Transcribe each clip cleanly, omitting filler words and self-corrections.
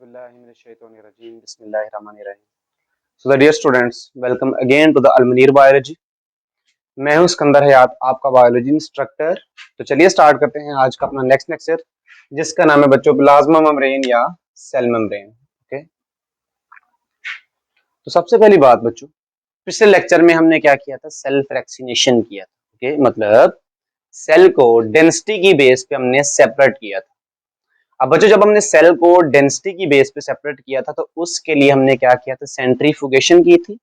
Auzubillahiminash-shaytonir-rajim. Bismillahir-rahmanir-rahim. So the dear students, welcome again to the Al-Munir Biology. मैं हूं सिकंदर हयात, आपका biology instructor. तो चलिए स्टार्ट करते हैं आज का अपना नेक्स्ट लेक्चर, जिसका नाम है बच्चों प्लाज्मा मेम्ब्रेन या सेल मेम्ब्रेन। ओके, तो सबसे पहली बात बच्चों, पिछले लेक्चर में हमने क्या किया था, सेल फ्रैक्शनेशन किया था। ओके, मतलब सेल को डेंसिटी की बेस पे हमने सेपरेट किया था। अब बच्चों जब हमने सेल को डेंसिटी की बेस पे सेपरेट किया था तो उसके लिए हमने क्या किया था, सेंट्रीफ्यूगेशन की थी।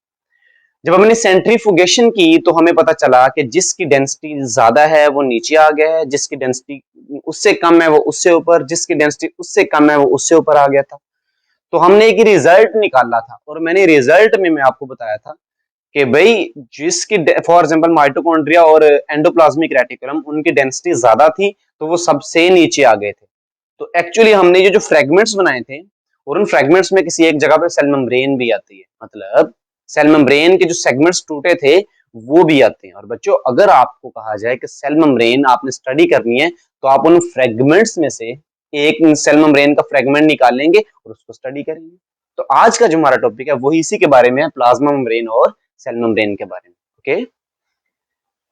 जब हमने सेंट्रीफ्यूगेशन की तो हमें पता चला कि जिसकी डेंसिटी ज्यादा है वो नीचे आ गया है, जिसकी डेंसिटी उससे कम है वो उससे ऊपर, जिसकी डेंसिटी उससे कम है वो उससे ऊपर आ गया था। तो हमने एक रिजल्ट निकाला था और मैंने रिजल्ट में मैं आपको बताया था कि भाई जिसकी फॉर एग्जांपल माइटोकॉन्ड्रिया और एंडोप्लाज्मिक रेटिकुलम उनकी डेंसिटी ज्यादा थी तो वो सबसे नीचे आ गए थे। तो एक्चुअली हमने ये जो फ्रेगमेंट्स बनाए थे और उन फ्रेगमेंट्स में किसी एक जगह पे सेल मेम्ब्रेन भी आती है, मतलब सेल मेम्ब्रेन के जो सेगमेंट्स टूटे थे वो भी आते हैं। और बच्चों अगर आपको कहा जाए कि सेल मेम्ब्रेन आपने स्टडी करनी है तो आप उन फ्रेगमेंट्स में से एक सेल मेम्ब्रेन का फ्रेगमेंट निकालेंगे और उसको स्टडी करेंगे। तो आज का जो हमारा टॉपिक है वही इसी के बारे में है, प्लाज्मा मेम्ब्रेन और सेल मेम्ब्रेन के बारे में। ओके,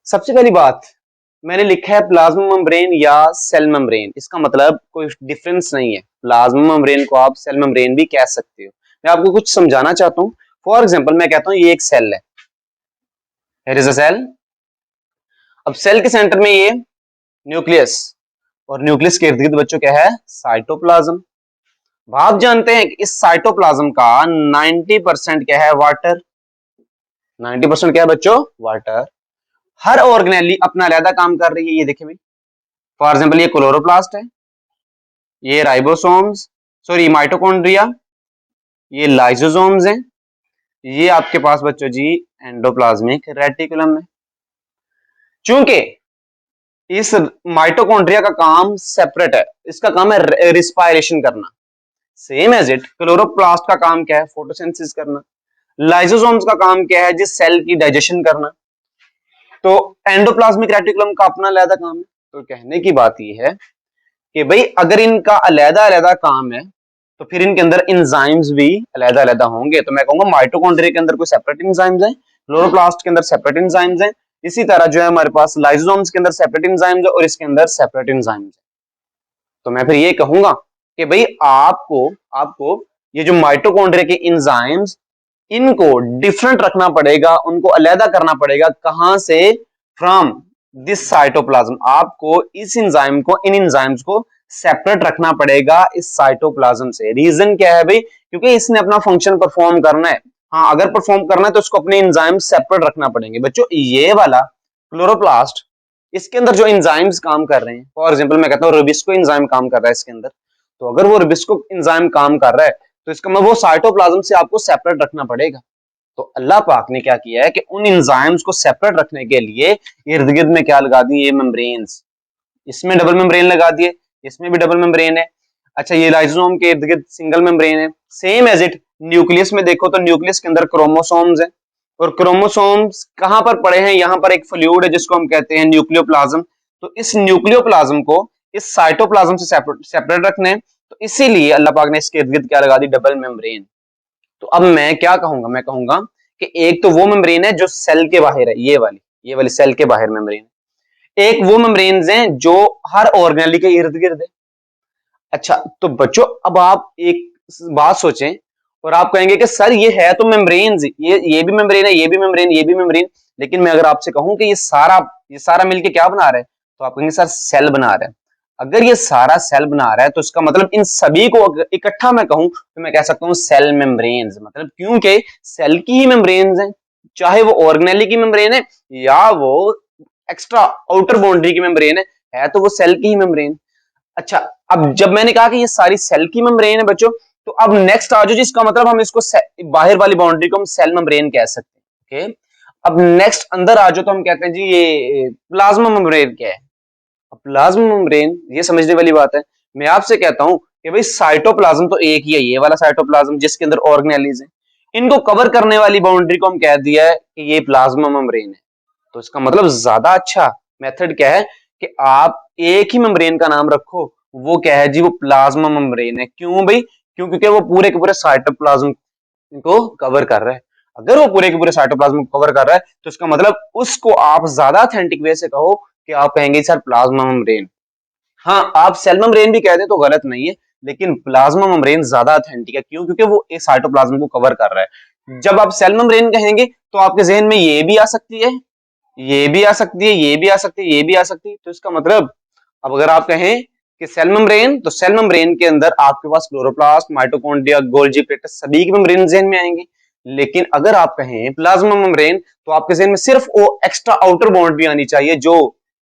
सबसे पहली बात मैंने लिखा है प्लाज्मा मेम्ब्रेन या सेल मेम्ब्रेन, इसका मतलब कोई डिफरेंस नहीं है। प्लाज्मा मेम्ब्रेन को आप सेल मेम्ब्रेन भी कह सकते हो। मैं आपको कुछ समझाना चाहता हूँ। फॉर एग्जांपल मैं कहता हूँ ये एक सेल है, हियर इज अ सेल। अब सेल के सेंटर में ये न्यूक्लियस और न्यूक्लियस के इर्द गिर्द बच्चों क्या है, साइटोप्लाज्म। आप जानते हैं कि इस साइटोप्लाज्म का 90% क्या है, वाटर। 90% क्या है बच्चों, वाटर। हर ऑर्गेनेली अपना अलग काम कर रही है। ये देखिए भाई, फॉर एग्जांपल ये क्लोरोप्लास्ट है, ये राइबोसोम्स, सॉरी माइटोकॉन्ड्रिया, ये लाइसोसोम्स हैं, ये आपके पास बच्चों जी एंडोप्लाज्मिक रेटिकुलम है। चूंकि इस माइटोकॉन्ड्रिया का काम सेपरेट है, इसका काम है रिस्पायरेशन करना, सेम एज इट क्लोरोप्लास्ट का काम क्या है, फोटोसिंथेसिस करना। लाइसोसोम्स का काम क्या है, जिस सेल की डाइजेशन करना। तो एंडोप्लाज्मिक रेटिकुलम का अपना अलग काम है। तो कहने की बात यह है कि भाई अगर इनका अलग-अलग काम है तो फिर इनके अंदर एंजाइम्स भी अलग-अलग होंगे। तो मैं कहूंगा माइटोकॉन्ड्रिया के अंदर कोई सेपरेट एंजाइम्स हैं, क्लोरोप्लास्ट के अंदर सेपरेट एंजाइम्स हैं, इसी तरह जो है हमारे पास लाइसोसोम्स के अंदर सेपरेट एंजाइम्स है और इसके अंदर सेपरेट एंजाइम्स है। तो मैं फिर ये कहूंगा कि भाई आपको आपको ये जो माइटोकॉन्ड्रिया के एंजाइम्स इनको डिफरेंट रखना पड़ेगा, उनको अलग करना पड़ेगा। कहां से, फ्रॉम दिस साइटोप्लाज्म। आपको इस एंजाइम को, इन एंजाइम्स को सेपरेट रखना पड़ेगा इस साइटोप्लाज्म से। रीजन क्या है भाई, क्योंकि इसने अपना फंक्शन परफॉर्म करना है। हाँ, अगर परफॉर्म करना है तो उसको अपने एंजाइम सेपरेट रखना पड़ेंगे। बच्चों ये वाला क्लोरोप्लास्ट, इसके अंदर जो एंजाइम्स काम कर रहे हैं, फॉर एग्जांपल मैं कहता हूं रुबिस्को एंजाइम काम कर रहा है इसके अंदर, तो अगर वो रुबिस्को एंजाइम काम कर रहा है तो इसका मतलब वो साइटोप्लाज्म से आपको सेपरेट रखना पड़ेगा। तो अल्लाह पाक ने क्या किया है कि उन एंजाइम्स को सेपरेट रखने के लिए इर्द गिर्द में क्या लगा दी, ये मेम्ब्रेन्स। इसमें डबल मेम्ब्रेन लगा दिए, इसमें भी डबल मेम्ब्रेन है। अच्छा, ये लाइसोसोम के इर्द गिर्द सिंगल मेम्ब्रेन है। सेम एज इट न्यूक्लियस में देखो तो न्यूक्लियस के अंदर क्रोमोसोम्स है और क्रोमोसोम्स कहां पर पड़े हैं, यहां पर एक फ्लूइड है जिसको हम कहते हैं न्यूक्लियोप्लाज्म। तो इस न्यूक्लियोप्लाज्म को इस साइटोप्लाज्म से सेपरेट रखने हैं, तो इसीलिए अल्लाह पाक ने इसके इर्द गिर्द क्या लगा दी, डबल मेम्ब्रेन। तो अब मैं क्या कहूंगा, मैं कहूंगा कि एक तो वो मेम्ब्रेन है जो सेल के बाहर है, ये वाली सेल के बाहर मेम्ब्रेन, एक वो मेम्ब्रेन्स हैं जो हर ऑर्गेनेली के इर्द गिर्द है। अच्छा, तो बच्चों अब आप एक बात सोचें और आप कहेंगे कि सर ये है तो मेम्ब्रेन्स, ये भी मेम्ब्रेन है, ये भी मेम्ब्रेन, ये भी मेम्ब्रेन, लेकिन मैं अगर आपसे कहूं कि ये सारा मिलके क्या बना रहा है, तो आप कहेंगे सर सेल बना रहा है। अगर ये सारा सेल बना रहा है तो इसका मतलब इन सभी को इकट्ठा मैं कहूं तो मैं कह सकता हूं सेल मेम्ब्रेन्स। मतलब क्योंकि सेल की ही मेम्ब्रेन्स हैं, चाहे वो ऑर्गेनेली की मेम्ब्रेन है या वो एक्स्ट्रा आउटर बाउंड्री की मेम्ब्रेन है तो वो सेल की ही मेम्ब्रेन। अच्छा, अब जब मैंने कहा कि ये सारी सेल की मेम्ब्रेन है बच्चों, तो अब नेक्स्ट आ जाओ, जिसका मतलब हम इसको बाहर वाली बाउंड्री को हम सेल मेम्ब्रेन कह सकते हैं। ओके, अब नेक्स्ट अंदर आ जाओ तो हम कहते हैं जी ये प्लाज्मा मेम्ब्रेन क्या है। अब प्लाज्मा मेम्ब्रेन ये समझने वाली बात है। मैं आपसे कहता हूं कि भाई साइटोप्लाज्म तो एक ही है, ये वाला साइटोप्लाज्म जिसके अंदर ऑर्गेनेलीज है, इनको कवर करने वाली बाउंड्री को हम कह दिया है कि ये प्लाज्मा मेम्ब्रेन है। तो इसका मतलब ज्यादा अच्छा मेथड क्या है कि आप एक ही मेम्ब्रेन का नाम रखो, वो क्या है जी, वो प्लाज्मा मेम्ब्रेन है। क्यों भाई, क्यों? क्योंकि वो पूरे के पूरे साइटोप्लाज्म को कवर कर रहा है। अगर वो पूरे के पूरे साइटोप्लाज्म को कवर कर रहा है तो इसका मतलब उसको आप ज्यादा ऑथेंटिक वे से कहो कि आप कहेंगे सर प्लाज्मा मेम्ब्रेन। हाँ, आप सेल मेम्ब्रेन भी कहते तो गलत नहीं है, लेकिन प्लाज्मा मेम्ब्रेन ज्यादा ऑथेंटिक है। क्यों? क्योंकि वो एक साइटोप्लाज्म को कवर कर रहा है। जब आप सेल मेम्ब्रेन कहेंगे तो आपके जहन में ये भी आ सकती है, ये भी आ सकती है, ये भी आ सकती है, ये भी आ सकती है। तो इसका मतलब अब अगर आप कहें कि सेल मेम्ब्रेन, तो सेल मेम्ब्रेन के अंदर आपके पास क्लोरोप्लास्ट, माइटोकॉन्ड्रिया, गोल्जी प्लेटस सभी के मेम्ब्रेन जहन में आएंगे। लेकिन अगर आप कहें प्लाज्मा मेम्ब्रेन तो आपके जहन में सिर्फ वो एक्स्ट्रा आउटर बाउंड भी आनी चाहिए जो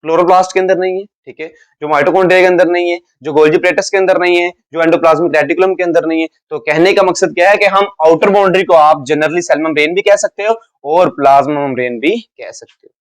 क्लोरोप्लास्ट के अंदर नहीं है, ठीक है, जो माइटोकॉन्ड्रिया के अंदर नहीं है, जो गोल्जी प्लेटस के अंदर नहीं है, जो एंडोप्लाज्मिक रेटिकुलम के अंदर नहीं है। तो कहने का मकसद क्या है कि हम आउटर बाउंड्री को आप जनरली सेल मेम्ब्रेन भी कह सकते हो और प्लाज्मा मेम्ब्रेन भी कह सकते हो।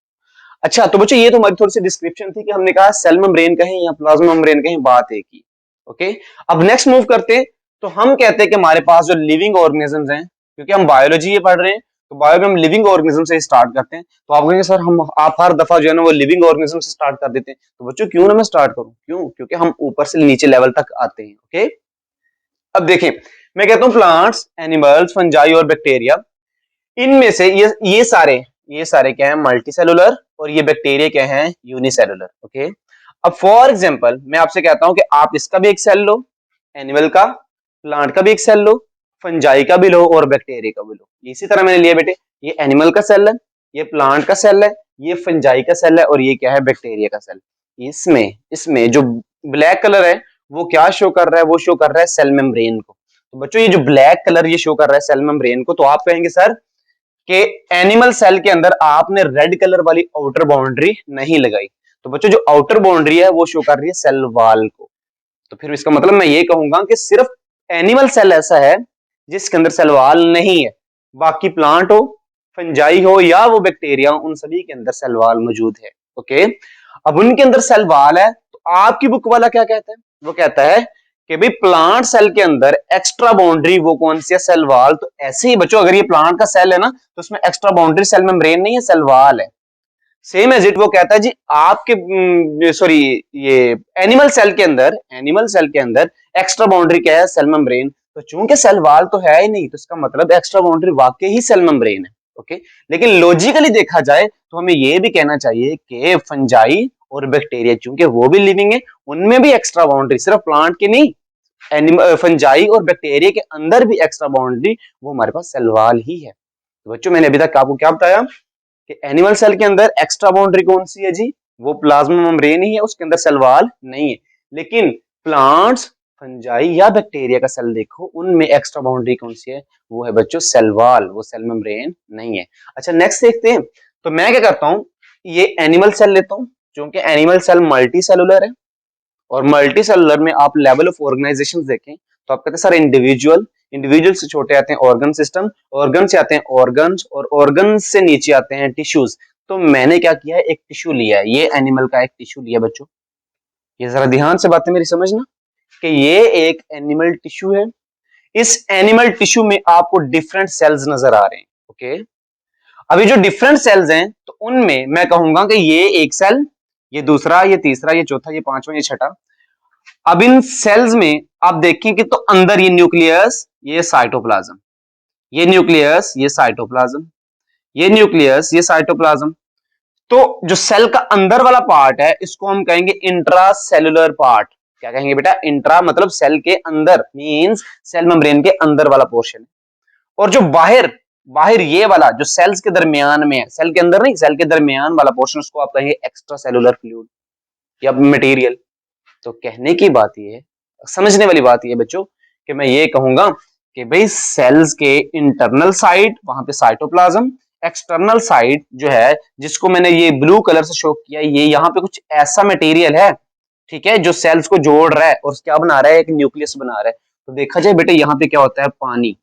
अच्छा, तो बच्चों ये तो हमारी थोड़ी सी डिस्क्रिप्शन थी कि हमने कहा सेल मेम्ब्रेन कहें या प्लाज्मा मेम्ब्रेन कहें, बात एक ही। ओके, अब नेक्स्ट मूव करते हैं। तो हम कहते हैं कि हमारे पास जो लिविंग ऑर्गेनिजम्स हैं, क्योंकि हम बायोलॉजी ये पढ़ रहे हैं, तो बायो में हम लिविंग ऑर्गेनिज्म से स्टार्ट करते हैं। तो आप कहेंगे सर हम आप हर दफा जो है ना वो लिविंग ऑर्गेनिज्म से स्टार्ट कर देते हैं। तो बच्चों क्यों ना मैं स्टार्ट करूं? क्यों? क्योंकि हम ऊपर से नीचे लेवल तक आते हैं। ओके, अब देखें, मैं कहता हूं प्लांट्स, एनिमल्स, फंजाई और बैक्टीरिया, इनमें से ये सारे क्या है? मल्टी सेलुलर, और ये बैक्टीरिया क्या है? यूनिसेलुलर। ओके, अब फॉर एग्जांपल मैं आपसे कहता हूं कि आप इसका भी एक सेल लो, एनिमल का, प्लांट का भी एक सेल लो, फंजाई का भी लो और बैक्टीरिया का भी लो। इसी तरह मैंने लिया बेटे, ये एनिमल का सेल है, ये प्लांट का सेल है, ये फंजाई का सेल है और ये क्या है? बैक्टीरिया का सेल। इसमें इसमें जो ब्लैक कलर है वो क्या शो कर रहा है? वो शो कर रहा है सेल मेम्ब्रेन को। तो बच्चों ये जो ब्लैक कलर ये शो कर रहा है सेल मेम्ब्रेन को, तो आप कहेंगे सर कि एनिमल सेल के अंदर आपने रेड कलर वाली आउटर बाउंड्री नहीं लगाई। तो बच्चों जो आउटर बाउंड्री है वो शो कर रही है सेल वॉल को। तो फिर इसका मतलब मैं ये कहूंगा कि सिर्फ एनिमल सेल ऐसा है जिसके अंदर सेल वॉल नहीं है। बाकी प्लांट हो, फंजाई हो या वो बैक्टीरिया, उन सभी के अंदर सेल वॉल मौजूद है। ओके, अब उनके अंदर सेल वॉल है तो आपकी बुक वाला क्या कहता है? वो कहता है कि भाई प्लांट सेल के अंदर एक्स्ट्रा बाउंड्री वो कौन सी है? Cell wall. तो ऐसे ही बच्चों अगर ये प्लांट का सेल है ना तो उसमें एक्स्ट्रा बाउंड्री सेल मेम्ब्रेन नहीं है, सेल वॉल है। सेम एज इट वो कहता है जी आपके सॉरी ये एनिमल सेल के अंदर एक्स्ट्रा बाउंड्री क्या है? Cell membrane. तो चूंकि सेल वॉल तो है ही नहीं तो इसका मतलब एक्स्ट्रा बाउंड्री वाकई ही सेल मेम्ब्रेन है। ओके, लेकिन लॉजिकली देखा जाए तो हमें ये भी कहना चाहिए कि फंजाई और बैक्टीरिया चूंकि वो भी लिविंग है, उनमें भी एक्स्ट्रा बाउंड्री, सिर्फ प्लांट की नहीं, एनिमल फंजाई और बैक्टीरिया के अंदर भी एक्स्ट्रा बाउंड्री वो हमारे पास सेल वॉल ही है। तो बच्चों मैंने अभी तक आपको क्या बताया कि एनिमल सेल के अंदर एक्स्ट्रा बाउंड्री कौन सी है जी? वो प्लाज्मा मेम्ब्रेन ही है, उसके अंदर सेल वॉल नहीं है। लेकिन प्लांट्स, फंजाई या बैक्टीरिया का सेल देखो उनमें एक्स्ट्रा बाउंड्री कौन सी है? वो है बच्चों सेल वॉल, वो सेल मेम्ब्रेन नहीं है। अच्छा नेक्स्ट देखते हैं। तो मैं क्या करता हूं, ये एनिमल सेल लेता हूं, क्योंकि एनिमल सेल मल्टी सेलुलर है और मल्टी सेलुलर में आप लेवल ऑफ ऑर्गेनाइजेशन देखें तो आप कहते हैं सर इंडिविजुअल, इंडिविजुअल से छोटे आते हैं ऑर्गन सिस्टम, ऑर्गन से आते हैं ऑर्गन्स और ऑर्गन से नीचे आते हैं टिश्यूज। तो मैंने क्या किया है? एक टिश्यू लिया है, ये एनिमल का एक टिश्यू लिया बच्चों। ये जरा ध्यान से बातें मेरी समझना कि ये एक एनिमल टिश्यू है। इस एनिमल टिश्यू में आपको डिफरेंट सेल्स नजर आ रहे हैं। ओके, अभी जो डिफरेंट सेल्स हैं तो उनमें मैं कहूंगा कि ये एक सेल, ये दूसरा, ये तीसरा, ये चौथा, ये पांचवा, ये छठा। अब इन सेल्स में आप देखें कि तो अंदर ये न्यूक्लियस, ये साइटोप्लाज्म, ये न्यूक्लियस, ये साइटोप्लाज्म, ये न्यूक्लियस, ये साइटोप्लाज्म। तो जो सेल का अंदर वाला पार्ट है इसको हम कहेंगे इंट्रा सेलुलर पार्ट। क्या कहेंगे बेटा? इंट्रा मतलब सेल के अंदर, मींस सेल मेम्ब्रेन के अंदर वाला पोर्शन। और जो बाहर बाहर ये वाला जो सेल्स के दरमियान में है, सेल के अंदर नहीं, सेल के दरमियान वाला पोर्शन, उसको आप कहेंगे एक्स्ट्रा सेलुलर फ्लूइड या मटेरियल। तो कहने की बात ये है, समझने वाली बात ये बच्चों, कि मैं ये कहूंगा कि भाई सेल्स के इंटरनल साइड वहां पे साइटोप्लाज्म, एक्सटर्नल साइड जो है जिसको मैंने ये ब्लू कलर से शो किया, ये यहाँ पे कुछ ऐसा मटेरियल है, ठीक है, जो सेल्स को जोड़ रहा है और क्या बना रहा है? एक न्यूक्लियस बना रहा है। तो देखा जाए बेटे यहाँ पे क्या होता है? पानी,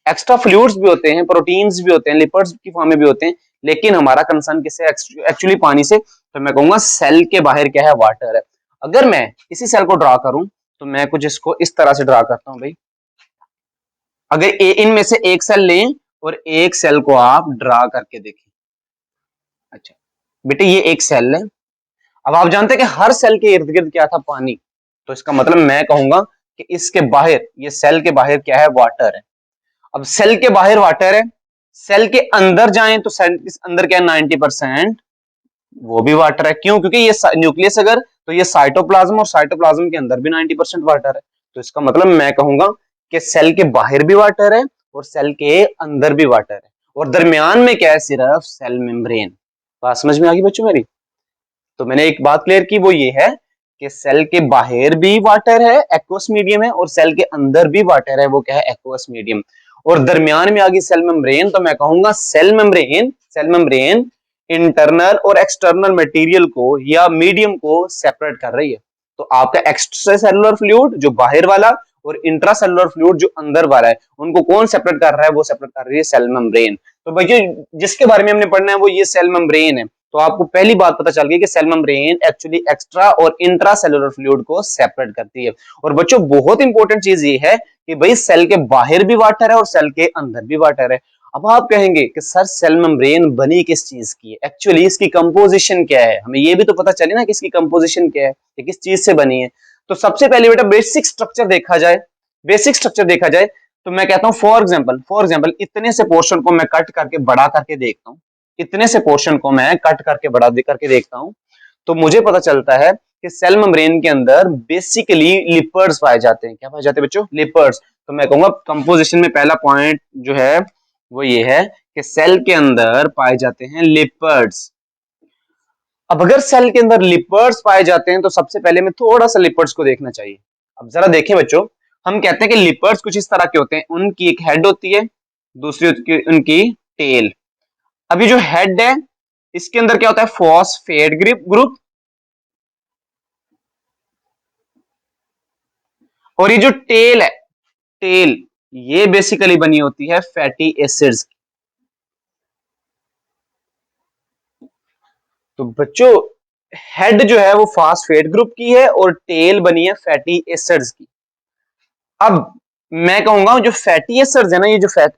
एक्स्ट्रा फ्लूइड्स भी होते हैं, प्रोटीन्स भी होते हैं, लिपिड्स की फॉर्म में भी होते हैं, लेकिन हमारा कंसर्न किससे? एक्चुअली पानी से। तो मैं कहूंगा सेल के बाहर क्या है? वाटर है। अगर मैं इसी सेल को ड्रा करूं तो मैं कुछ इसको इस तरह से ड्रा करता हूं भाई। अगर इनमें से एक सेल लें और एक सेल को आप ड्रा करके देखें। अच्छा बेटे ये एक सेल है। अब आप जानते हैं कि हर सेल के इर्द गिर्द क्या था? पानी। तो इसका मतलब मैं कहूंगा कि इसके बाहर, ये सेल के बाहर क्या है, वाटर है। अब सेल के बाहर वाटर है, सेल के अंदर जाएं तो सेल के अंदर क्या है, 90% वो भी वाटर है। क्यों? क्योंकि ये न्यूक्लियस अगर, तो ये साइटोप्लाज्म, और साइटोप्लाज्म के अंदर भी 90% वाटर है। तो इसका मतलब मैं कहूंगा कि सेल के बाहर भी वाटर है और सेल के अंदर भी वाटर है, और दरमियान में क्या है, सिर्फ सेल मेम्ब्रेन। बात समझ में आ गई बच्चों मेरी? तो मैंने एक बात क्लियर की, वो ये है कि सेल के बाहर भी वाटर है, एक्वस मीडियम है, और सेल के अंदर भी वाटर है, वो क्या है, एक्वस मीडियम। और दरमियान में आ गई सेल मेम्ब्रेन, तो मैं कहूंगा सेल मेम्ब्रेन इंटरनल और एक्सटर्नल मटेरियल को या मीडियम को सेपरेट कर रही है। तो आपका एक्स्ट्रा सेलुलर फ्लूइड जो बाहर वाला और इंट्रा सेलुलर फ्लूइड जो अंदर वाला है, उनको कौन सेपरेट कर रहा है, वो सेपरेट कर रही है सेल मेम्ब्रेन। तो भैया जिसके बारे में हमने पढ़ना है वो ये सेल मेम्ब्रेन है। तो आपको पहली बात पता चल गई कि सेल मेम्ब्रेन एक्चुअली एक्स्ट्रा और इंट्रा सेलुलर फ्लूइड को सेपरेट करती है। और बच्चों बहुत इंपॉर्टेंट चीज ये है कि भाई सेल के बाहर भी वाटर है और सेल के अंदर भी वाटर है। अब आप कहेंगे कि सर सेल मेम्ब्रेन बनी किस चीज की है, एक्चुअली इसकी कंपोजिशन क्या है, हमें ये भी तो पता चले ना कि इसकी कंपोजिशन क्या है, ये किस चीज से बनी है। तो सबसे पहले बेटा बेसिक स्ट्रक्चर देखा जाए, तो मैं कहता हूं फॉर एग्जांपल इतने से पोर्शन को मैं कट करके बड़ा करके देखता हूं, इतने से पोर्शन को मैं कट करके बड़ा करके देखता हूं, तो मुझे पता चलता है कि सेल मेम्ब्रेन के अंदर बेसिकली लिपर्ड्स पाए जाते हैं। क्या पाए जाते हैं बच्चों? लिपर्ड्स। तो मैं कहूंगा कंपोजिशन में पहला पॉइंट जो है वो ये है कि सेल के अंदर पाए जाते हैं लिपर्ड्स। अब अगर सेल के अंदर लिपर्ड्स पाए जाते हैं तो सबसे पहले में थोड़ा सा लिपर्ड्स को देखना चाहिए। अब जरा देखें बच्चों, हम कहते हैं कि लिपर्ड्स कुछ इस तरह के होते हैं, उनकी एक हेड होती है, दूसरी उनकी टेल। अभी जो हेड है इसके अंदर क्या होता है, फॉस्फेट ग्रुप, और ये जो टेल है, टेल ये बेसिकली बनी होती है फैटी एसिड्स। तो बच्चों हेड जो है वो फास्फेट ग्रुप की है और टेल बनी है फैटी एसिड्स की। अब मैं कहूंगा जो फैटी एसिड्स है ना, ये जो फैट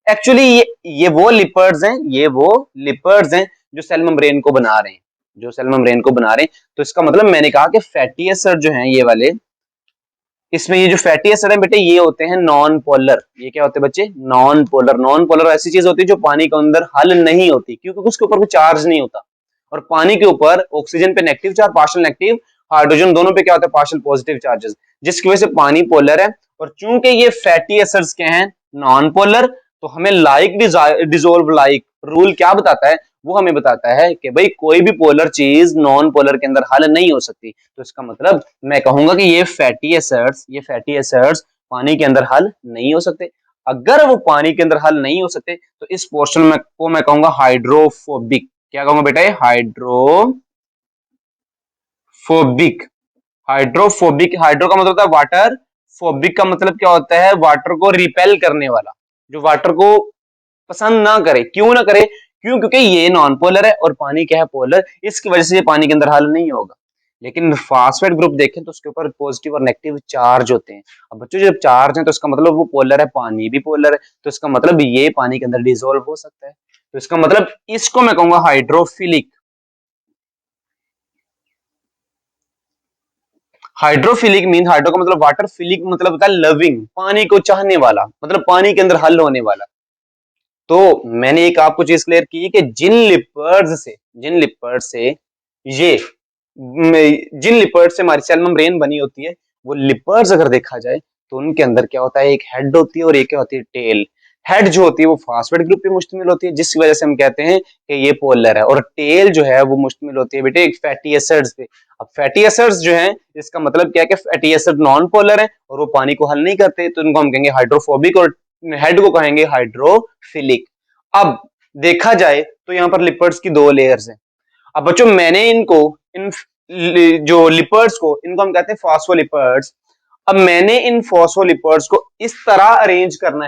एक्चुअली ये वो लिपर्ड्स हैं, जो सेल मेम्ब्रेन को बना रहे हैं, तो इसका मतलब मैंने कहा कि फैटी एसिड जो हैं ये वाले, इसमें ये जो फैटी एसिड है बेटे ये होते हैं नॉन पोलर। ये क्या होते हैं बच्चे? नॉन पोलर ऐसी चीज होती है जो पानी के अंदर हल नहीं होती, क्योंकि उसके ऊपर कोई चार्ज नहीं होता। और पानी के ऊपर ऑक्सीजन पे negative charge, partial negative, hydrogen दोनों पे क्या होता है, पार्शियल पॉजिटिव चार्जेस, जिसकी वजह से पानी पोलर है। और चूंकि ये फैटी एसिड्स के हैं नॉन पोलर, तो हमें लाइक डिसॉल्व लाइक रूल क्या बताता है, वो हमें बताता है कि भाई कोई भी पोलर चीज नॉन पोलर के अंदर हल नहीं हो सकती। तो इसका मतलब मैं कहूंगा कि ये फैटी एसिड्स पानी के अंदर हल नहीं हो सकते। अगर वो पानी के अंदर हल नहीं हो सकते तो इस पोर्शन में को मैं कहूंगा हाइड्रोफोबिक। क्या कहूंगा बेटा? हाइड्रोफोबिक। हाइड्रो का मतलब होता है वाटर, फोबिक का मतलब क्या होता है, वाटर को रिपेल करने वाला, जो वाटर को पसंद ना करे। क्यों ना करे? क्योंकि ये नॉन पोलर है और पानी क्या है, पोलर, इसकी वजह से ये पानी के अंदर हल नहीं होगा। लेकिन फास्फेट ग्रुप देखें तो उसके ऊपर पॉजिटिव और नेगेटिव चार्ज होते हैं। अब बच्चों जब चार्ज है तो इसका मतलब वो पोलर है, पानी भी पोलर है, तो इसका मतलब ये पानी के अंदर डिसॉल्व हो सकता है। तो इसका मतलब इसको मैं कहूंगा हाइड्रोफिलिक। हाइड्रोफिलिक मीन, हाइड्रो का मतलब वाटर, फिलिक मतलब होता है लविंग, पानी को चाहने वाला, मतलब पानी के अंदर हल होने वाला। तो मैंने एक आपको चीज क्लियर की कि जिन लिपर्ड से हमारी सेल मेम्ब्रेन बनी होती है, वो लिपर्ड्स अगर देखा जाए तो उनके अंदर क्या होता है, एक हेड होती है और एक क्या होती है, टेल। हेड जो होती है वो फास्फेट ग्रुप पे मुश्तमिल होती है, जिसकी वजह से हम कहते हैं कि ये पोलर है, और टेल जो है वो मुश्तमिल होती है बेटे एक फैटी एसिड्स पे। अब फैटी एसिड्स जो है, इसका मतलब क्या है कि फैटी एसिड नॉन पोलर है और वो पानी को हल नहीं करते, तो इनको हम कहेंगे हाइड्रोफोबिक, और हेड को कहेंगे हाइड्रोफिलिक। अब देखा जाए तो यहाँ पर लिपर्ड्स की दो लेयर्स हैं। अब बच्चों मैंने इनको, इन जो लिपर्ड्स को, इनको हम कहते हैं फॉस्फोलिपर्ड्स। अब मैंने इन फॉस्फोलिपर्ड्स को इस तरह अरेंज करना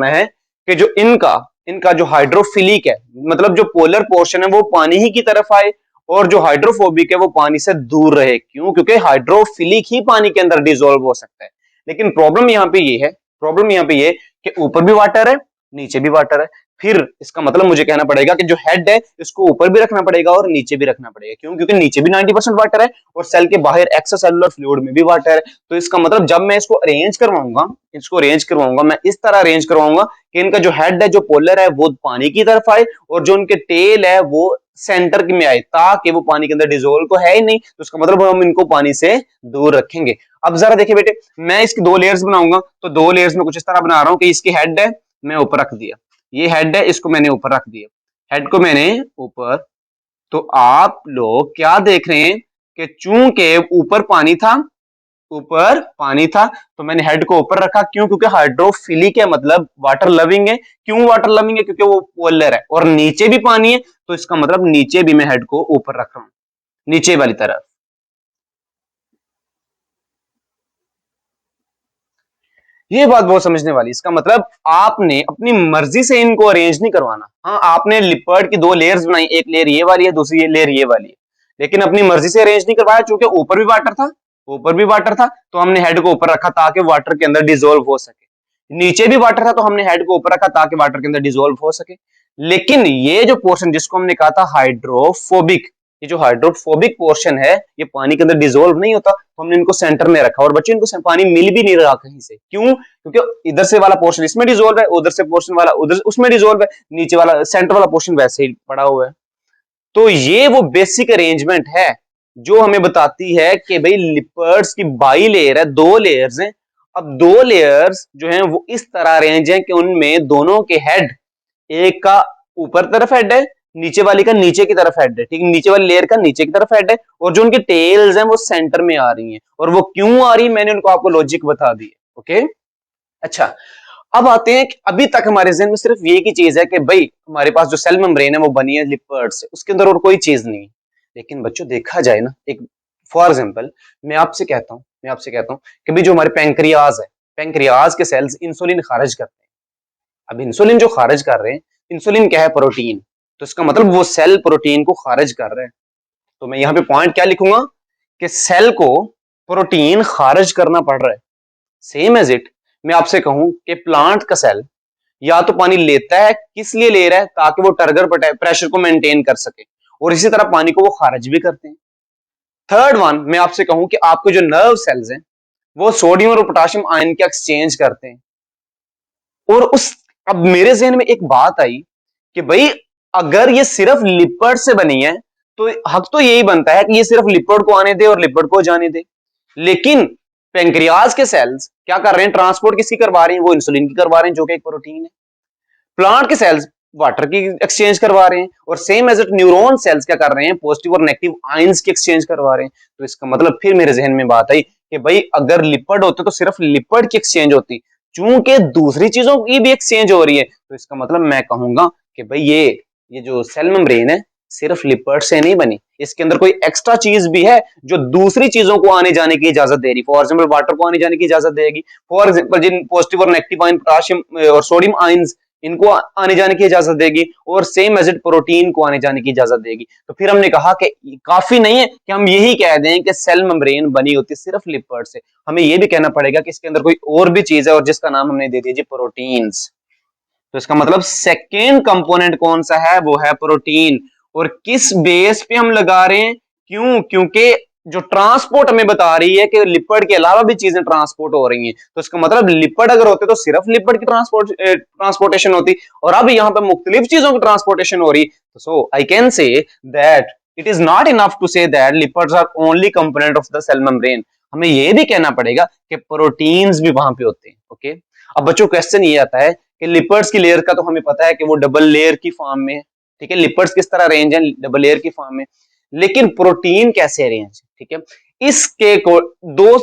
है कि जो इनका जो हाइड्रोफिलिक है, मतलब जो पोलर पोर्शन है वो पानी ही की तरफ आए, और जो हाइड्रोफोबिक है वो पानी से दूर रहे। क्यों? क्योंकि हाइड्रोफिलिक ही पानी के अंदर डिसॉल्व हो सकता है। लेकिन प्रॉब्लम यहाँ पे ये है कि ऊपर भी वाटर है, नीचे भी वाटर है। फिर इसका मतलब मुझे कहना पड़ेगा कि जो हेड है इसको ऊपर भी रखना पड़ेगा और नीचे भी रखना पड़ेगा। क्यों? क्योंकि नीचे भी 90% वाटर है और सेल के बाहर एक्स्ट्रा सेलुलर फ्लूइड में भी वाटर है। तो इसका मतलब जब मैं इसको अरेंज करवाऊंगा मैं इस तरह अरेंज करवाऊंगा कि इनका जो हेड है, जो पोलर है, वो पानी की तरफ आए और जो उनके टेल है वो सेंटर में आए, ताकि वो पानी के अंदर डिजोल्व तो है ही नहीं, तो इसका मतलब हम इनको पानी से दूर रखेंगे। अब जरा देखिए बेटे, मैं इसकी दो लेयर्स बनाऊंगा, तो दो लेयर्स में कुछ इस तरह बना रहा हूं कि इसकी हेड है, मैं ऊपर रख दिया, ये हेड है, इसको मैंने ऊपर रख दिया, हेड को मैंने ऊपर। तो आप लोग क्या देख रहे हैं कि चूंकि ऊपर पानी था तो मैंने हेड को ऊपर रखा। क्यों? क्योंकि हाइड्रोफिलिक है, मतलब वाटर लविंग है। क्यों वाटर लविंग है? क्योंकि वो पोलर है और नीचे भी पानी है, तो इसका मतलब नीचे भी मैं हेड को ऊपर रख रहा हूं, नीचे वाली तरफ। ये बात बहुत समझने वाली। इसका मतलब आपने अपनी मर्जी से इनको अरेंज नहीं करवाना। हाँ, आपने लिपर्ड की दो लेयर्स बनाई, एक लेयर ये वाली है, दूसरी लेयर ये वाली है, लेकिन अपनी मर्जी से अरेंज नहीं करवाया। चूंकि ऊपर भी वाटर था तो हमने हेड को ऊपर रखा ताकि वाटर के अंदर डिजोल्व हो सके। नीचे भी वाटर था तो हमने हेड को ऊपर रखा ताकि वाटर के अंदर डिजोल्व हो सके। लेकिन ये जो पोर्शन जिसको हमने कहा था हाइड्रोफोबिक, ये जो हाइड्रोफोबिक पोर्शन है ये पानी के अंदर डिजोल्व नहीं होता, तो हमने इनको सेंटर में रखा। और बच्चों इनको पानी मिल भी नहीं रहा कहीं से। क्यों? क्योंकि इधर से वाला पोर्शन इसमें डिजोल्व है, उधर से पोर्शन वाला उधर उसमें डिजोल्व है, नीचे वाला सेंटर वाला पोर्शन वैसे ही पड़ा हुआ है। तो ये वो बेसिक अरेंजमेंट है जो हमें बताती है कि भाई लिपर्ड्स की बाई लेयर है, दो लेयर्स हैं। अब दो लेयर्स जो हैं वो इस तरह अरेंज हैं कि उनमें दोनों के हेड, एक का ऊपर तरफ हेड है, नीचे वाली का नीचे की तरफ हेड है, ठीक है, नीचे वाली लेयर का नीचे की तरफ हेड है, और जो उनकी टेल्स हैं वो सेंटर में आ रही हैं। और वो क्यों आ रही, मैंने उनको आपको लॉजिक बता दी है। ओके, अच्छा, अब आते हैं कि अभी तक हमारे जहन में सिर्फ ये की चीज है कि भाई हमारे पास जो सेल मेम्ब्रेन है वो बनी है लिपर्ड से, उसके अंदर और कोई चीज नहीं है। लेकिन बच्चों देखा जाए ना, एक फॉर एग्जांपल मैं आपसे कहता हूं कि भाई जो हमारे पैंक्रियाज है, पैंक्रियाज के सेल्स इंसुलिन खारिज करते हैं। अब इंसुलिन जो खारिज कर रहे हैं, इंसुलिन क्या है? प्रोटीन। तो इसका मतलब वो सेल प्रोटीन को खारिज कर रहे हैं। तो मैं यहाँ पे पॉइंट क्या लिखूंगा कि सेल को प्रोटीन खारिज करना पड़ रहा है। सेम एज इट, मैं आपसे कहूं कि प्लांट का सेल या तो पानी लेता है, किस लिए ले रहा है? ताकि वो टर्गर प्रेशर को मेंटेन कर सके, और इसी तरह पानी को वो खारिज भी करते हैं। थर्ड वन, मैं आपसे कहूं कि आपके जो नर्व सेल्स हैं वो सोडियम और पोटाशियम आयन के एक्सचेंज करते हैं। और उस अब मेरे जहन में एक बात आई कि भाई अगर ये सिर्फ लिपिड से बनी है तो हक तो यही बनता है कि ये सिर्फ लिपिड को आने दे और लिपिड को जाने दे। लेकिन पेंक्रियाज के सेल्स क्या कर रहे हैं? ट्रांसपोर्ट किसकी करवा रहे हैं? वो इंसुलिन की करवा रहे हैं, जो कि एक प्रोटीन है। प्लांट के सेल्स वाटर की एक्सचेंज करवा रहे हैं, और same as it neuron cells क्या कर रहे हैं? पॉजिटिव और नेगेटिव आयंस की एक्सचेंज करवा रहे हैं। तो इसका मतलब फिर मेरे जहन में बात आई कि भाई अगर लिपिड होते तो सिर्फ लिपिड की एक्सचेंज होती, चूंकि दूसरी चीजों की भी एक्सचेंज हो रही है, तो इसका मतलब मैं कहूंगा कि भाई ये जो सेल मेम्ब्रेन है सिर्फ लिपिड से नहीं बनी, इसके अंदर कोई एक्स्ट्रा चीज भी है जो दूसरी चीजों को आने जाने की इजाजत दे रही। फॉर एग्जाम्पल वाटर को आने जाने की इजाजत देगी, फॉर एग्जाम्पल जिन पॉजिटिव और नेगेटिव आयन, पोटाशियम और सोडियम आयंस, इनको आने जाने की इजाजत देगी, और सेम एज इट प्रोटीन को आने जाने की इजाजत देगी। तो फिर हमने कहा कि काफी नहीं है कि हम यही कह दें कि सेल मेम्ब्रेन बनी होती है सिर्फ लिपिड से, हमें यह भी कहना पड़ेगा कि इसके अंदर कोई और भी चीज है, और जिसका नाम हमने दे दिया जी प्रोटीन्स। तो इसका मतलब सेकेंड कंपोनेंट कौन सा है? वो है प्रोटीन। और किस बेस पे हम लगा रहे हैं? क्यों? क्योंकि जो ट्रांसपोर्ट हमें बता रही है कि लिपिड के अलावा भी चीजें ट्रांसपोर्ट हो रही हैं, तो इसका मतलब लिपिड अगर होते तो सिर्फ लिपिड की ट्रांसपोर्टेशन होती, और अब यहाँ पे मुख्तलिफ चीजों की ट्रांसपोर्टेशन हो रही। So I can say that it is not enough to say that lipids are only component of the cell membrane. हमें यह भी कहना पड़ेगा कि प्रोटीन्स भी वहां पे होते हैं। ओके, अब बच्चों क्वेश्चन ये आता है कि लिपिड्स की लेयर का तो हमें पता है कि वो डबल लेयर की फॉर्म में है, ठीक है, लिपिड्स किस तरह अरेंज है? डबल लेयर की फॉर्म में। लेकिन प्रोटीन कैसे अरेंज? ठीक है, इसके को दो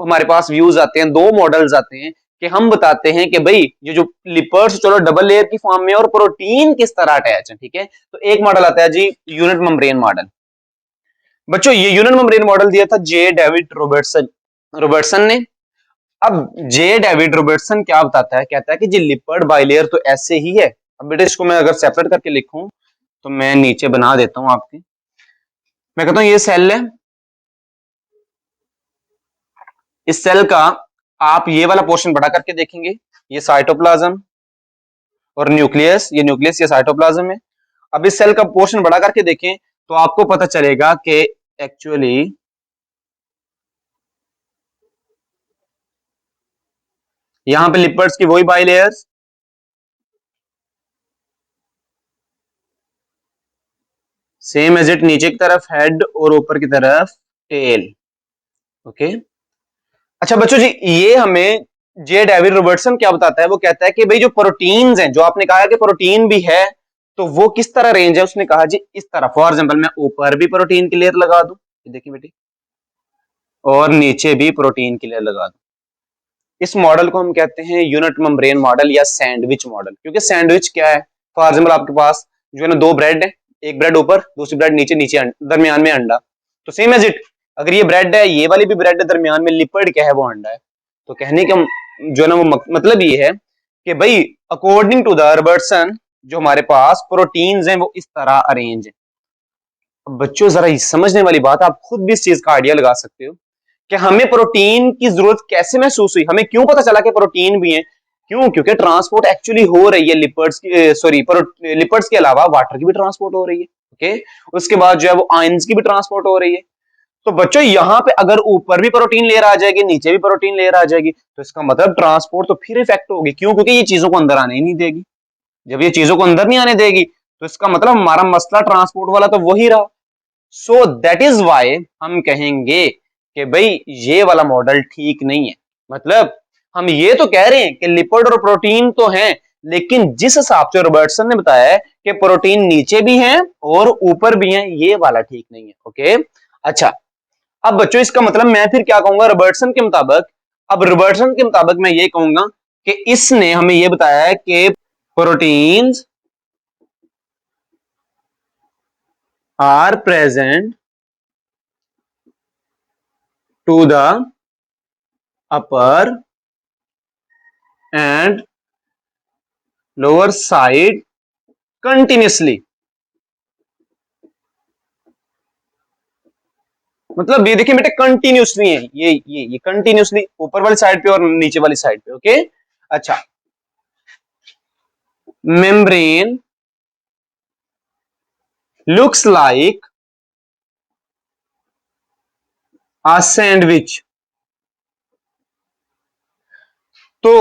हमारे पास व्यूज आते हैं, दो मॉडल्स आते हैं कि हम बताते हैं कि भाई ये जो लिपिड्स चलो डबल लेयर की फॉर्म में, और प्रोटीन किस तरह अटैच है। ठीक है, तो एक मॉडल आता है जी यूनिट मेम्ब्रेन मॉडल। बच्चों ये यूनिट मेम्ब्रेन मॉडल दिया था जे डेविड रॉबर्टसन ने। अब जे डेविड रॉबर्टसन क्या बताता है? कहता है कि जी लिपिड बाइलेयर तो ऐसे ही है। अब बेटे इसको मैं अगर सेपरेट करके लिखूं तो मैं नीचे बना देता हूं आपके, मैं कहता हूं ये सेल है, इस सेल का आप ये वाला पोर्शन बड़ा करके देखेंगे, ये साइटोप्लाज्म, और न्यूक्लियस, ये न्यूक्लियस, ये साइटोप्लाज्म है। अब इस सेल का पोर्शन बड़ा करके देखें तो आपको पता चलेगा कि एक्चुअली यहां पे लिपिड्स की वही बाइलेयर्स, सेम एज इट, नीचे की तरफ हेड और ऊपर की तरफ टेल। ओके। अच्छा बच्चों जी, ये हमें जे डेविड रॉबर्टसन क्या बताता है, वो कहता है कि भाई जो प्रोटीन्स हैं, जो आपने कहा कि प्रोटीन भी है, तो वो किस तरह रेंज है, उसने कहा जी इस तरह। फॉर एग्जांपल मैं ऊपर भी प्रोटीन की लेयर लगा दूं, देखिए बेटी, और नीचे भी प्रोटीन की लेयर लगा दूं। इस मॉडल को हम कहते हैं यूनिट मेम्ब्रेन मॉडल या सैंडविच मॉडल। क्योंकि सैंडविच क्या है, फॉर एग्जाम्पल आपके पास जो है ना दो ब्रेड है, एक ब्रेड ऊपर दूसरी ब्रेड नीचे, नीचे दरमियान में अंडा। तो सेम एज इट, अगर ये ब्रेड है, ये वाली भी ब्रेड है, दरमियान में लिपिड क्या है, वो अंडा है। तो कहने का जो है ना वो मतलब ये है कि भाई अकॉर्डिंग टू द रॉबर्टसन जो हमारे पास प्रोटीन्स हैं वो इस तरह अरेंज है। अब बच्चों जरा समझने वाली बात, आप खुद भी इस चीज का आइडिया लगा सकते हो कि हमें प्रोटीन की जरूरत कैसे महसूस हुई, हमें क्यों पता चला कि प्रोटीन भी है। क्यों? क्योंकि ट्रांसपोर्ट एक्चुअली हो रही है लिपिड्स की, सॉरी, लिपिड्स के अलावा वाटर की भी ट्रांसपोर्ट हो रही है। ओके। उसके बाद जो है वो आयंस की भी ट्रांसपोर्ट हो रही है। तो बच्चों यहाँ पे अगर ऊपर भी प्रोटीन लेयर आ जाएगी, नीचे भी प्रोटीन लेयर आ जाएगी, तो इसका मतलब ट्रांसपोर्ट तो फिर इफेक्ट होगी। क्यों? क्योंकि ये चीजों को अंदर आने ही नहीं देगी। जब ये चीजों को अंदर नहीं आने देगी तो इसका मतलब हमारा मसला ट्रांसपोर्ट वाला तो वही रहा। सो दैट इज वाई हम कहेंगे कि भाई ये वाला मॉडल ठीक नहीं है। मतलब हम ये तो कह रहे हैं कि लिपिड और प्रोटीन तो हैं, लेकिन जिस हिसाब से रॉबर्टसन ने बताया है कि प्रोटीन नीचे भी हैं और ऊपर भी हैं, ये वाला ठीक नहीं है। ओके। अच्छा, अब बच्चों इसका मतलब मैं फिर क्या कहूंगा रॉबर्टसन के मुताबिक, अब रॉबर्टसन के मुताबिक मैं ये कहूंगा कि इसने हमें ये बताया है कि proteins are present to the upper and lower side continuously. मतलब ये देखिए बेटे, कंटिन्यूसली है, ये कंटिन्यूसली ऊपर वाली साइड पे और नीचे वाली साइड पे। ओके। अच्छा, membrane looks like a sandwich. तो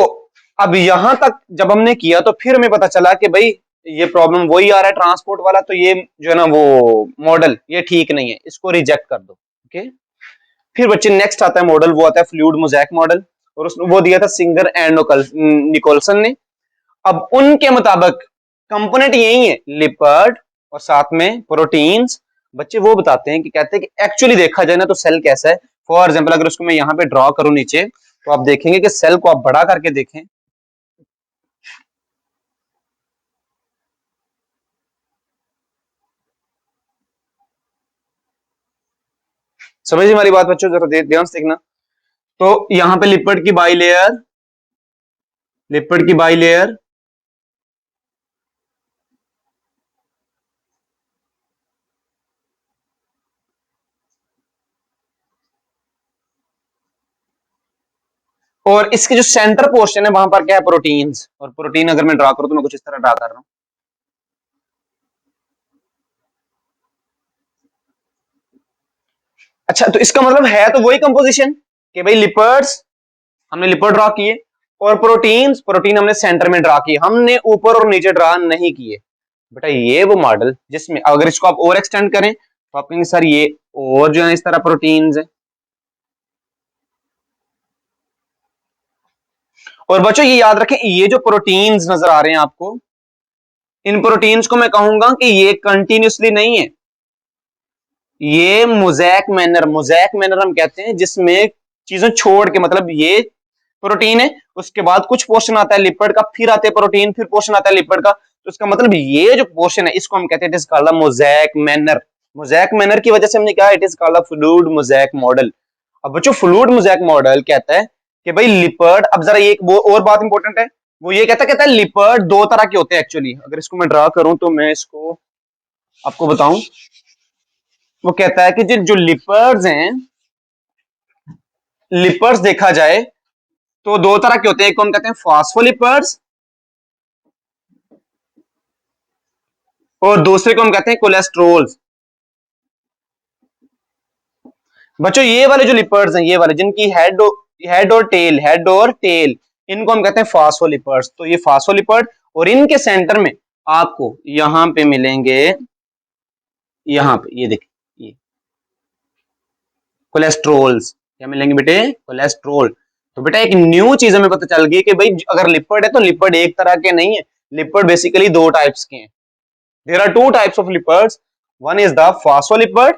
अब यहां तक जब हमने किया तो फिर हमें पता चला कि भाई ये प्रॉब्लम वही आ रहा है ट्रांसपोर्ट वाला, तो ये जो है ना वो मॉडल ये ठीक नहीं है, इसको रिजेक्ट कर दो। ओके। फिर बच्चे नेक्स्ट आता है मॉडल, वो आता है फ्लूइड मोज़ेक मॉडल, और उसने वो दिया था सिंगर एंड निकोलसन ने। अब उनके मुताबिक कंपोनेंट यही है, लिपिड और साथ में प्रोटीन्स। बच्चे वो बताते हैं कि कहते हैं कि एक्चुअली देखा जाए ना तो सेल कैसा है। फॉर एग्जांपल अगर उसको मैं यहाँ पे ड्रॉ करूं नीचे, तो आप देखेंगे कि सेल को आप बड़ा करके देखें, समझिए हमारी बात बच्चों, जरा ध्यान से देखना। तो यहाँ पे लिपिड की बाई लेयर, लिपिड की बाई लेयर, और इसके जो सेंटर पोर्शन है वहां पर क्या है, प्रोटीन्स। और प्रोटीन अगर मैं ड्रा करूं तो मैं कुछ इस तरह ड्रा कर रहा हूं। अच्छा, तो इसका मतलब है तो वही कंपोजिशन कि भाई लिपिड्स, हमने लिपिड ड्रा किए, और प्रोटीन्स, प्रोटीन हमने सेंटर में ड्रा किए, हमने ऊपर और नीचे ड्रा नहीं किए। बेटा ये वो मॉडल जिसमें अगर इसको आप और एक्सटेंड करें तो आप कहेंगे सर ये और जो है इस तरह प्रोटीन्स है। और बच्चों ये याद रखें, ये जो प्रोटीन्स नजर आ रहे हैं आपको, इन प्रोटीन्स को मैं कहूंगा कि ये कंटिन्यूसली नहीं है, ये मोज़ेक मैनर, मोज़ेक मैनर हम कहते हैं जिसमें चीजें छोड़ के, मतलब ये प्रोटीन है, उसके बाद कुछ पोर्शन आता है लिपिड का, फिर आते हैं प्रोटीन, फिर पोर्शन आता है लिपिड का। तो इसका मतलब ये जो पोर्शन है इसको हम कहते हैं it is called mosaic manner. Mosaic manner की वजह से हमने कहा it is called fluid mosaic model. अब बच्चों फ्लूइड मोज़ेक मॉडल कहता है कि भाई लिपिड, अब जरा एक वो और बात इंपॉर्टेंट है, वो ये कहता है लिपिड दो तरह के होते हैं एक्चुअली। अगर इसको मैं ड्रा करूं तो मैं इसको आपको बताऊं, वो कहता है कि जो लिपर्स हैं, लिपर्स देखा जाए तो दो तरह के होते हैं, एक को हम कहते हैं फॉस्फोलिपर्स और दूसरे को हम कहते हैं कोलेस्ट्रोल। बच्चों ये वाले जो लिपर्ड्स हैं, ये वाले जिनकी हेड और टेल, इनको हम कहते हैं फास्फोलिपर्ड्स। तो ये फास्फोलिपर्ड, और इनके सेंटर में आपको यहां पे मिलेंगे, यहां पे ये देखिए, ये कोलेस्ट्रोल्स। क्या मिलेंगे बेटे? कोलेस्ट्रोल। तो बेटा एक न्यू चीज हमें पता चल गई कि भाई अगर लिपिड है तो लिपिड एक तरह के नहीं है, लिपिड बेसिकली दो टाइप्स के हैं। There are two types of lipids. One is the phospholipid,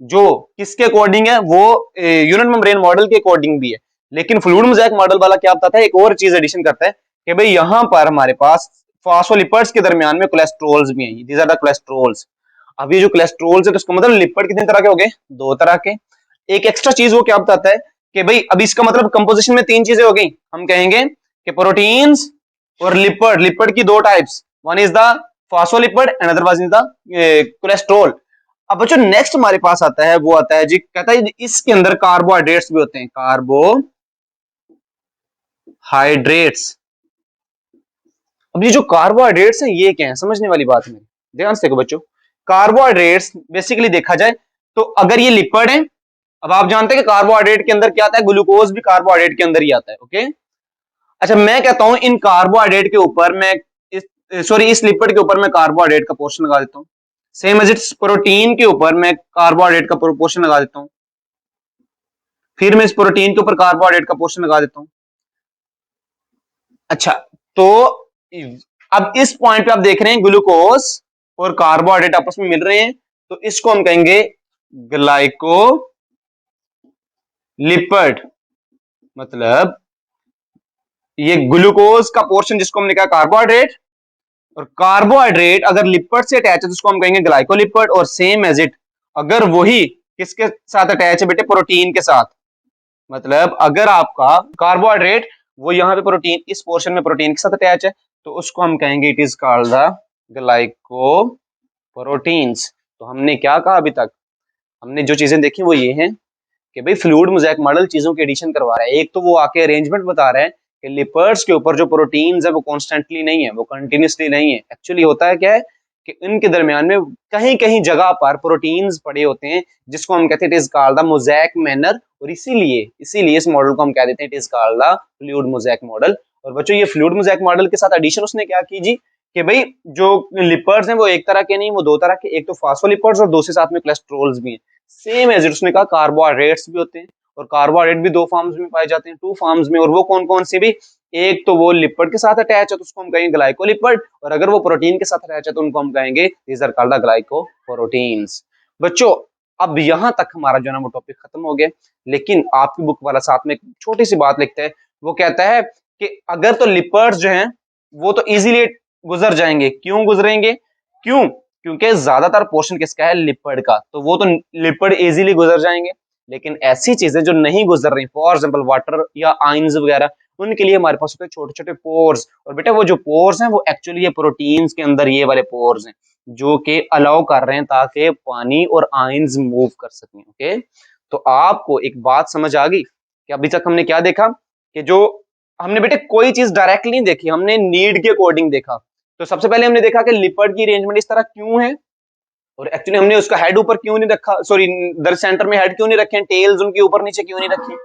जो किसके अकॉर्डिंग है, वो यूनिट मेम्ब्रेन मॉडल के अकॉर्डिंग भी है। लेकिन फ्लूइड मोज़ेक मॉडल वाला क्या बताता है, एक और चीज एडिशन करता है कि भाई यहां पर हमारे पास फास्फोलिपिड्स के दरमियान में कोलेस्ट्रोल्स भी हैं। These are the cholesterols. अब ये जो कोलेस्ट्रोल्स है तो इसका मतलब लिपिड कितने तरह के हो गए? दो तरह के। एक एक्स्ट्रा चीज वो क्या बताता है कि भाई अब इसका मतलब कंपोजिशन में तीन चीजें हो गई। हम कहेंगे कि प्रोटीन्स और लिपिड, लिपिड की दो types, one is the phospholipid and other one is the cholesterol. अब बच्चों नेक्स्ट हमारे पास आता है, वो आता है जी, कहता है इसके अंदर कार्बोहाइड्रेट्स भी होते हैं, कार्बोहाइड्रेट्स। अब ये जो कार्बोहाइड्रेट्स हैं ये क्या है, समझने वाली बात है, ध्यान से देखो बच्चों। कार्बोहाइड्रेट्स बेसिकली देखा जाए तो अगर ये लिपिड है, अब आप जानते हैं कि कार्बोहाइड्रेट के अंदर क्या आता है, ग्लूकोज भी कार्बोहाइड्रेट के अंदर ही आता है। ओके, अच्छा मैं कहता हूं इन कार्बोहाइड्रेट के ऊपर मैं इस लिपिड के ऊपर मैं कार्बोहाइड्रेट का पोर्शन लगा देता हूं। सेम एज इट्स प्रोटीन के ऊपर मैं कार्बोहाइड्रेट का पोर्शन लगा देता हूं, फिर मैं इस प्रोटीन के ऊपर कार्बोहाइड्रेट का पोर्शन लगा देता हूं। अच्छा, तो अब इस पॉइंट पे आप देख रहे हैं ग्लूकोज और कार्बोहाइड्रेट आपस में मिल रहे हैं, तो इसको हम कहेंगे ग्लाइकोलिपिड। मतलब ये ग्लूकोज का पोर्शन जिसको हमने कहा कार्बोहाइड्रेट, और कार्बोहाइड्रेट अगर लिपिड से अटैच है तो उसको हम कहेंगे ग्लाइकोलिपिड। और सेम एज इट अगर वही किसके साथ अटैच है बेटे, प्रोटीन के साथ। मतलब अगर आपका कार्बोहाइड्रेट वो यहाँ पे प्रोटीन, इस पोर्शन में प्रोटीन के साथ अटैच है, तो उसको हम कहेंगे it is called the glycoproteins. तो हमने क्या कहा अभी तक, हमने जो चीजें देखी वो ये हैं कि भाई फ्लूइड मोज़ेक मॉडल चीजों की एडिशन करवा रहा है। एक तो वो आके अरेंजमेंट बता रहा है कि लिपर्ड्स के ऊपर जो प्रोटीन्स है वो कॉन्स्टेंटली नहीं है, वो कंटिन्यूसली नहीं है। एक्चुअली होता है क्या है कि इनके दरमियान में कहीं कहीं जगह पर प्रोटीन्स पड़े होते हैं, जिसको हम कहते हैं it is called the mosaic manner. और इसीलिए इसीलिए इस मॉडल को हम कह देते हैं it is called the fluid mosaic model. और बच्चों ये फ्लूइड मोज़ेक मॉडल के साथ एडिशन उसने क्या की जी, कि भाई जो लिपर्ड्स हैं वो एक तरह के नहीं, वो दो तरह के, एक तो फास्फोलिपिड्स और दूसरे साथ में कोलेस्ट्रोल्स भी हैं। सेम एज उसने कहा कार्बोहाइड्रेट्स भी होते हैं, और कार्बोहाइड्रेट भी दो फॉर्म्स में पाए जाते हैं, टू फॉर्म्स में। और वो कौन कौन से भी, एक तो वो लिपिड के साथ अटैच है तो उसको हम कहेंगे ग्लाइकोलिपिड, और अगर वो प्रोटीन के साथ अटैच है तो उनको हम कहेंगे these are called the glycoproteins. बच्चों अब यहां तक हमारा जो है ना वो टॉपिक खत्म हो गया, लेकिन आपकी बुक वाला साथ में एक छोटी सी बात लिखता है। वो कहता है कि अगर तो लिपिड्स जो हैं वो तो इजीली गुजर जाएंगे। क्यों गुजरेंगे? क्यों? क्योंकि ज्यादातर पोर्शन किसका है, लिपिड का, तो वो तो लिपिड इजीली गुजर जाएंगे। लेकिन ऐसी चीजें जो नहीं गुजर रही, फॉर एग्जांपल वाटर या आयंस वगैरह, उनके लिए हमारे पास होते हैं छोटे छोटे पोर्स। और बेटा वो जो पोर्स हैं वो एक्चुअली ये प्रोटीन्स के अंदर ये वाले पोर्स हैं जो कि अलाउ कर रहे हैं ताकि पानी और आयंस मूव कर सकें। ओके, तो आपको एक बात समझ आ गई कि अभी तक हमने क्या देखा, कि जो हमने बेटे कोई चीज डायरेक्टली नहीं देखी, हमने नीड के अकॉर्डिंग देखा। तो सबसे पहले हमने देखा कि लिपिड की अरेंजमेंट इस तरह क्यों है, और एक्चुअली हमने उसका हेड ऊपर क्यों नहीं रखा, सॉरी दर सेंटर में हेड क्यों नहीं रखे, टेल्स उनके ऊपर नीचे क्यों नहीं रखी।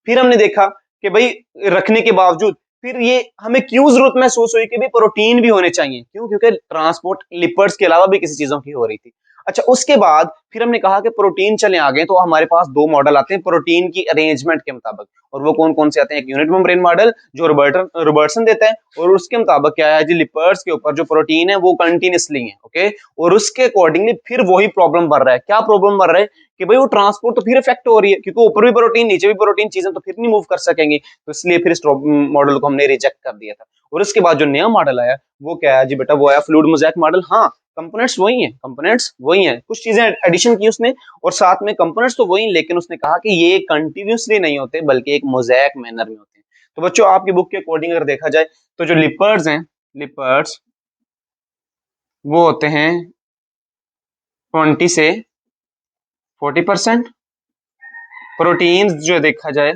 फिर हमने देखा कि भाई रखने के बावजूद फिर ये हमें क्यों जरूरत महसूस हुई कि भाई प्रोटीन भी होने चाहिए। क्यों? क्योंकि ट्रांसपोर्ट लिपिड्स के अलावा भी किसी चीजों की हो रही थी। अच्छा, उसके बाद फिर हमने कहा कि प्रोटीन चले आ गए, तो हमारे पास दो मॉडल आते हैं प्रोटीन की अरेंजमेंट के मुताबिक। और वो कौन कौन से आते हैं, एक यूनिट मेम्ब्रेन मॉडल जो रॉबर्टसन देता है, और उसके मुताबिक क्या है जी, लिपिड्स के ऊपर जो प्रोटीन है वो कंटिन्यूसली है। ओके, और उसके अकॉर्डिंगली फिर वही प्रॉब्लम बढ़ रहा है। क्या प्रॉब्लम बढ़ रहा है कि भाई वो ट्रांसपोर्ट तो फिर इफेक्ट हो रही है, क्योंकि ऊपर भी प्रोटीन नीचे भी प्रोटीन, चीजें तो फिर नहीं मूव कर सकेंगे। तो इसलिए फिर इस मॉडल को हमने रिजेक्ट कर दिया था। और उसके बाद जो नया मॉडल आया वो क्या है जी बेटा, वो आया फ्लूइड मोज़ेक मॉडल। हाँ, कंपोनेंट्स वही हैं, कंपोनेंट्स वही हैं, कुछ चीजें एडिशन की उसने, और साथ में कंपोनेंट्स तो वही, लेकिन उसने कहा कि ये कंटिन्यूसली नहीं होते बल्कि एक मोज़ेक मैनर में होते हैं। तो बच्चों आपकी बुक के अकॉर्डिंग अगर देखा जाए तो जो लिपिड्स हैं, लिपिड्स वो होते हैं 20 से 40%। प्रोटीन्स जो देखा जाए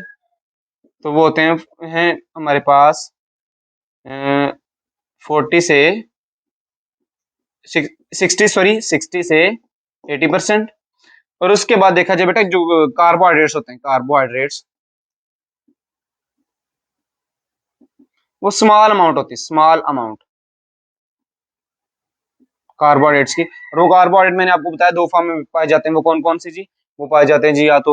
तो वो होते हैं हमारे पास 40 से 60 से 80%। और उसके बाद देखा जाए बेटा जो कार्बोहाइड्रेट्स होते हैं, कार्बोहाइड्रेट्स वो स्मॉल अमाउंट होती है, स्मॉल अमाउंट कार्बोहाइड्रेट्स की। और वो कार्बोहाइड्रेट मैंने आपको बताया दो फॉर्म में पाए जाते हैं, वो कौन कौन सी जी? वो पाए जाते हैं जी या तो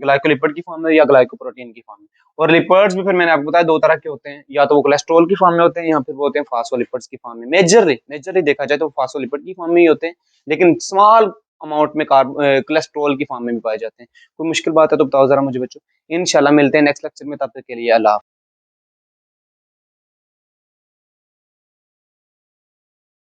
ग्लाइकोलिपिड की फॉर्म में या ग्लाइकोप्रोटीन की फॉर्म में। और लिपिड्स भी फिर मैंने आपको बताया दो तरह के होते हैं, या तो वो कोलेस्ट्रॉल की फॉर्म में होते हैं या फिर वो होते हैं फास्फोलिपिड्स की फॉर्म में। मेजरली देखा जाए तो फास्फोलिपिड की फॉर्म में ही होते हैं, लेकिन स्मॉल अमाउंट में कोलेस्ट्रॉल की फॉर्म में भी पाए जाते हैं। कोई मुश्किल बात है तो बताओ जरा मुझे बच्चों। इंशाल्लाह मिलते हैं नेक्स्ट लेक्चर में, तब तक के लिए अल्लाह।